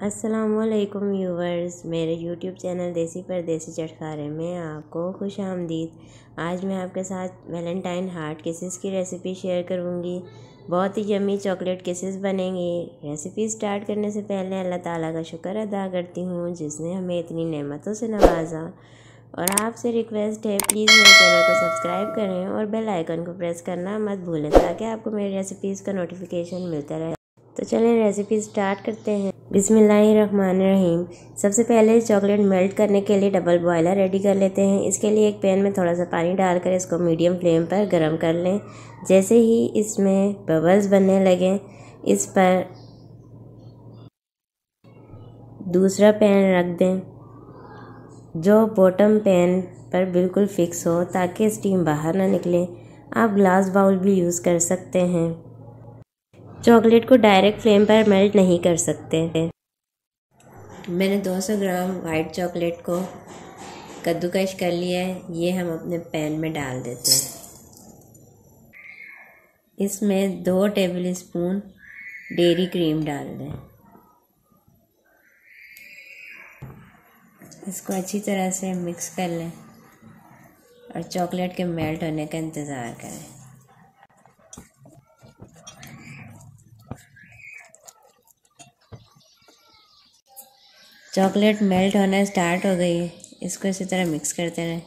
अस्सलामुअलैकुम व्यूवर्स, मेरे YouTube channel देसी परदेसी चटखारे में आपको खुश आमदीद। आज मैं आपके साथ वैलेंटाइन हार्ट किसेस की रेसिपी शेयर करूंगी। बहुत ही यम्मी चॉकलेट किसेस बनेंगे। रेसिपी स्टार्ट करने से पहले अल्लाह ताला का शुक्र अदा करती हूँ जिसने हमें इतनी नेमतों से नवाजा। और आपसे रिक्वेस्ट है, प्लीज़ मेरे चैनल को सब्सक्राइब करें और बेल आइकन को प्रेस करना मत भूलें ताकि आपको मेरी रेसिपीज़ का नोटिफिकेशन मिलता रहे। तो चलें रेसिपी स्टार्ट करते हैं। बिस्मिल्लाहिर्रहमानिर्रहीम। सबसे पहले चॉकलेट मेल्ट करने के लिए डबल बॉयलर रेडी कर लेते हैं। इसके लिए एक पैन में थोड़ा सा पानी डालकर इसको मीडियम फ्लेम पर गर्म कर लें। जैसे ही इसमें बबल्स बनने लगें, इस पर दूसरा पैन रख दें जो बॉटम पैन पर बिल्कुल फिक्स हो ताकि स्टीम बाहर ना निकले। आप ग्लास बाउल भी यूज़ कर सकते हैं। चॉकलेट को डायरेक्ट फ्लेम पर मेल्ट नहीं कर सकते। मैंने 200 ग्राम वाइट चॉकलेट को कद्दूकश कर लिया है। ये हम अपने पैन में डाल देते हैं। इसमें 2 टेबल स्पून डेयरी क्रीम डाल दें। इसको अच्छी तरह से मिक्स कर लें और चॉकलेट के मेल्ट होने का इंतज़ार करें। चॉकलेट मेल्ट होना स्टार्ट हो गई है। इसको इसी तरह मिक्स करते रहें।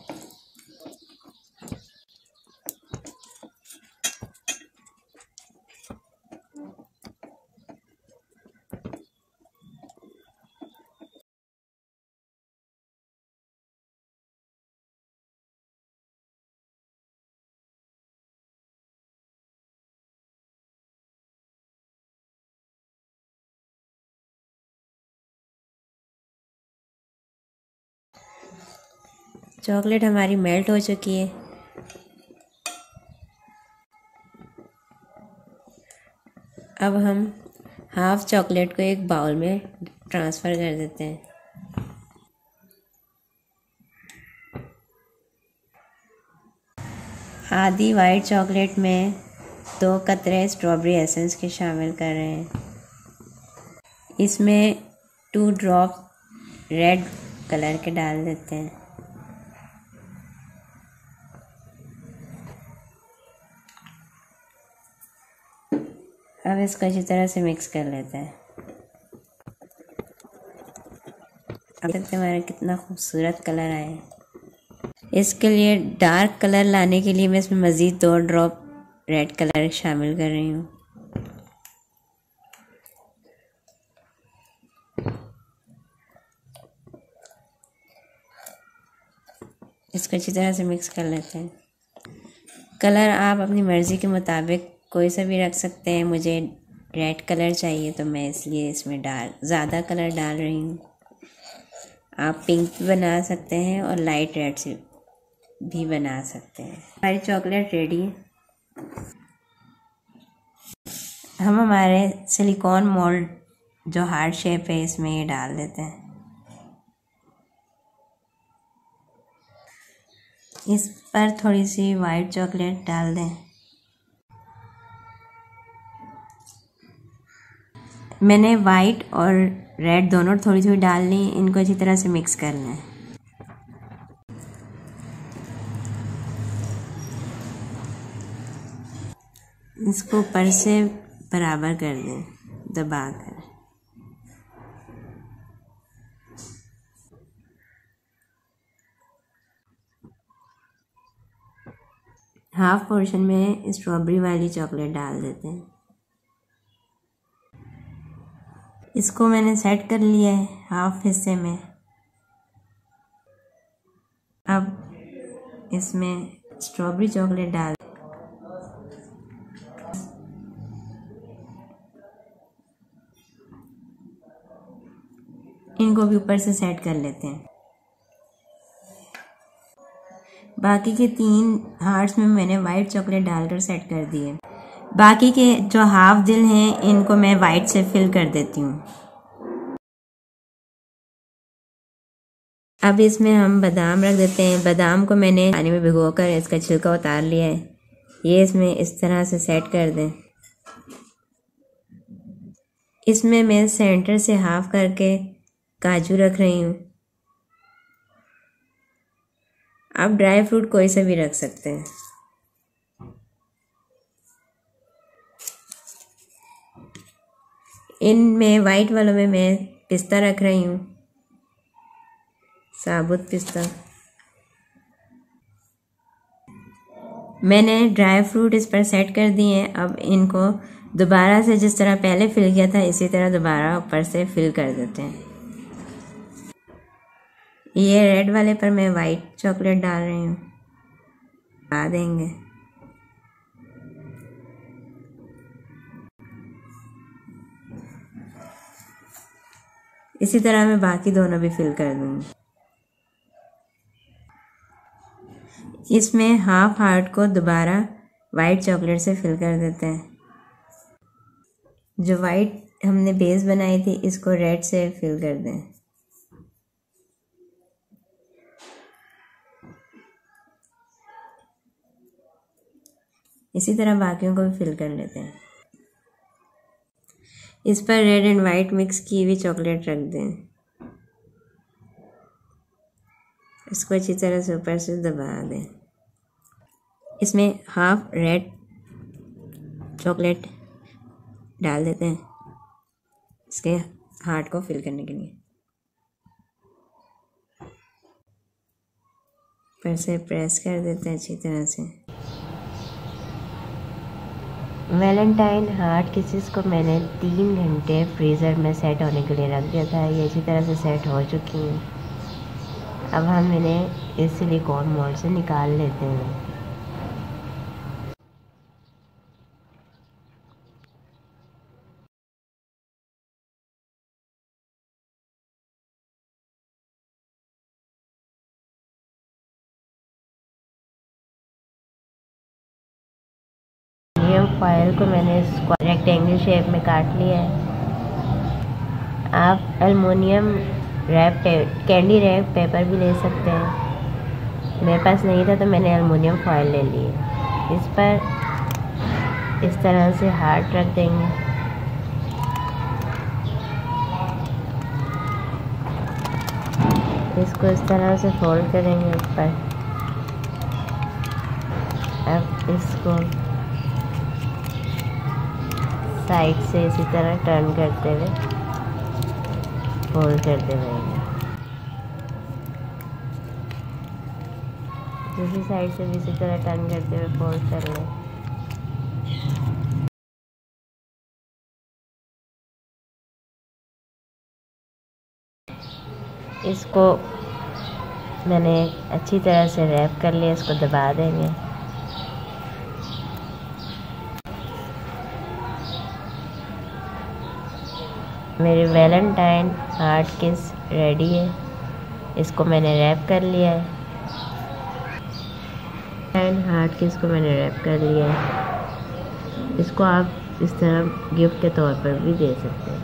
चॉकलेट हमारी मेल्ट हो चुकी है। अब हम हाफ चॉकलेट को एक बाउल में ट्रांसफ़र कर देते हैं। आधी वाइट चॉकलेट में 2 कतरे स्ट्रॉबेरी एसेंस के शामिल कर रहे हैं। इसमें 2 ड्रॉप रेड कलर के डाल देते हैं। अब इसको अच्छी तरह से मिक्स कर लेते हैं। अब देखते हैं हमारा कितना खूबसूरत कलर आया है। इसके लिए डार्क कलर लाने के लिए मैं इसमें मज़ीद 2 ड्रॉप रेड कलर शामिल कर रही हूँ। इसको अच्छी तरह से मिक्स कर लेते हैं। कलर आप अपनी मर्ज़ी के मुताबिक कोई सा भी रख सकते हैं। मुझे रेड कलर चाहिए तो मैं इसलिए इसमें ज़्यादा कलर डाल रही हूँ। आप पिंक भी बना सकते हैं और लाइट रेड से भी बना सकते हैं। हमारी चॉकलेट रेडी है। हम हमारे सिलिकॉन मोल्ड जो हार्ट शेप है इसमें ये डाल देते हैं। इस पर थोड़ी सी वाइट चॉकलेट डाल दें। मैंने वाइट और रेड दोनों थोड़ी थोड़ी डाल ली। इनको अच्छी तरह से मिक्स करना है। इसको ऊपर से बराबर कर दें दबाकर। हाफ पोर्शन में स्ट्रॉबेरी वाली चॉकलेट डाल देते हैं। इसको मैंने सेट कर लिया है हाफ हिस्से में। अब इसमें स्ट्रॉबेरी चॉकलेट डाल इनको भी ऊपर से सेट कर लेते हैं। बाकी के 3 हार्ट्स में मैंने वाइट चॉकलेट डालकर सेट कर दिए। बाकी के जो हाफ दिल हैं इनको मैं वाइट से फिल कर देती हूँ। अब इसमें हम बादाम रख देते हैं। बादाम को मैंने पानी में भिगोकर इसका छिलका उतार लिया है। ये इसमें इस तरह से सेट कर दें। इसमें मैं सेंटर से हाफ करके काजू रख रही हूँ। आप ड्राई फ्रूट कोई सा भी रख सकते हैं। इनमें वाइट वालों में मैं पिस्ता रख रही हूँ, साबुत पिस्ता। मैंने ड्राई फ्रूट इस पर सेट कर दिए हैं। अब इनको दोबारा से जिस तरह पहले फिल किया था इसी तरह दोबारा ऊपर से फिल कर देते हैं। ये रेड वाले पर मैं वाइट चॉकलेट डाल रही हूँ, डाल देंगे। इसी तरह मैं बाकी दोनों भी फिल कर दूंगी। इसमें हाफ हार्ट को दोबारा वाइट चॉकलेट से फिल कर देते हैं। जो वाइट हमने बेस बनाई थी इसको रेड से फिल कर दें। इसी तरह बाकियों को भी फिल कर लेते हैं। इस पर रेड एंड वाइट मिक्स की हुई चॉकलेट रख दें। इसको अच्छी तरह से ऊपर से दबा दें। इसमें हाफ रेड चॉकलेट डाल देते हैं इसके हार्ट को फिल करने के लिए। ऊपर से प्रेस कर देते हैं अच्छी तरह से। वैलेंटाइन हार्ट किसिस को मैंने 3 घंटे फ्रीज़र में सेट होने के लिए रख दिया था। ये अच्छी तरह से सेट हो चुकी हैं। अब हम इन्हें इस सिलिकॉन मोल्ड से निकाल लेते हैं। फॉयल को मैंने रेक्टेंगल शेप में काट लिया है। आप aluminium wrap candy wrap paper भी ले सकते हैं। मेरे पास नहीं था तो मैंने एल्युमिनियम फॉयल ले ली है। इस पर इस तरह से हार्ट रख देंगे। इसको इस तरह से फोल्ड करेंगे ऊपर। अब इसको साइड से इसी तरह टर्न करते हुए फोल्ड करते रहेंगे। दूसरी साइड से भी इसी तरह टर्न करते हुए फोल्ड कर लें। इसको मैंने अच्छी तरह से रैप कर लिया। इसको दबा देंगे। मेरी वैलेंटाइन हार्ट किस रेडी है। इसको मैंने रैप कर लिया है। हार्ट किस को मैंने रैप कर लिया है। इसको आप इस तरह गिफ्ट के तौर पर भी दे सकते हैं।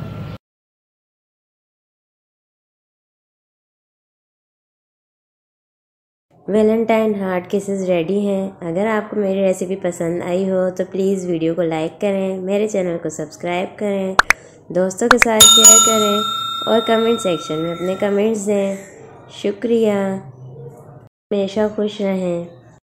वैलेंटाइन हार्ट किसेस रेडी हैं। अगर आपको मेरी रेसिपी पसंद आई हो तो प्लीज़ वीडियो को लाइक करें, मेरे चैनल को सब्सक्राइब करें, दोस्तों के साथ शेयर करें और कमेंट सेक्शन में अपने कमेंट्स दें। शुक्रिया। हमेशा खुश रहें।